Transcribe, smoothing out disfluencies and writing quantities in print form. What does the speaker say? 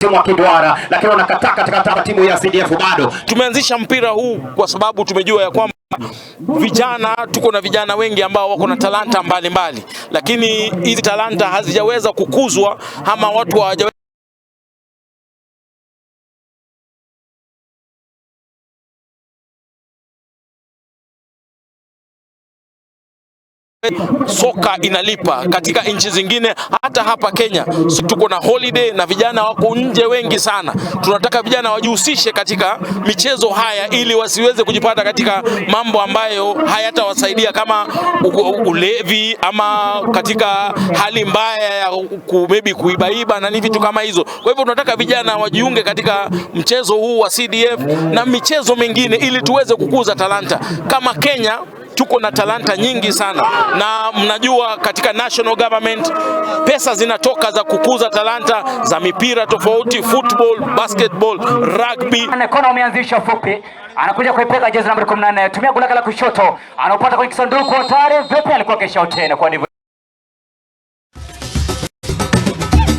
timu ya Kidwara, lakini wanakataa katika timu ya CDF bado. Tumeanzisha mpira huu kwa sababu tumejua ya kwamba tuko na vijana wengi ambao wako na talanta mbalimbali, lakini hizi talanta hazijaweza kukuzwa ama watu hawajaweza soka inalipa katika nchi zingine, hata hapa Kenya. So, tuko na holiday na vijana wako nje wengi sana. Tunataka vijana wajihusishe katika michezo haya ili wasiweze kujipata katika mambo ambayo hayatawasaidia kama ulevi ama katika hali mbaya ya maybe kuibaiba na vitu kama hizo. Kwa hivyo tunataka vijana wajiunge katika mchezo huu wa CDF na michezo mingine ili tuweze kukuza talanta. Kama Kenya tuko na talanta nyingi sana, na mnajua katika national government pesa zinatoka za kukuza talanta za mipira tofauti, football, basketball, rugby. Kona umeanzisha fupi, anakuja kuipeka jezi namba 14, tumia gulaka la kushoto, anapata kwenye kisanduku hatari, vipi alikuwa kesha tena kwa ndivyo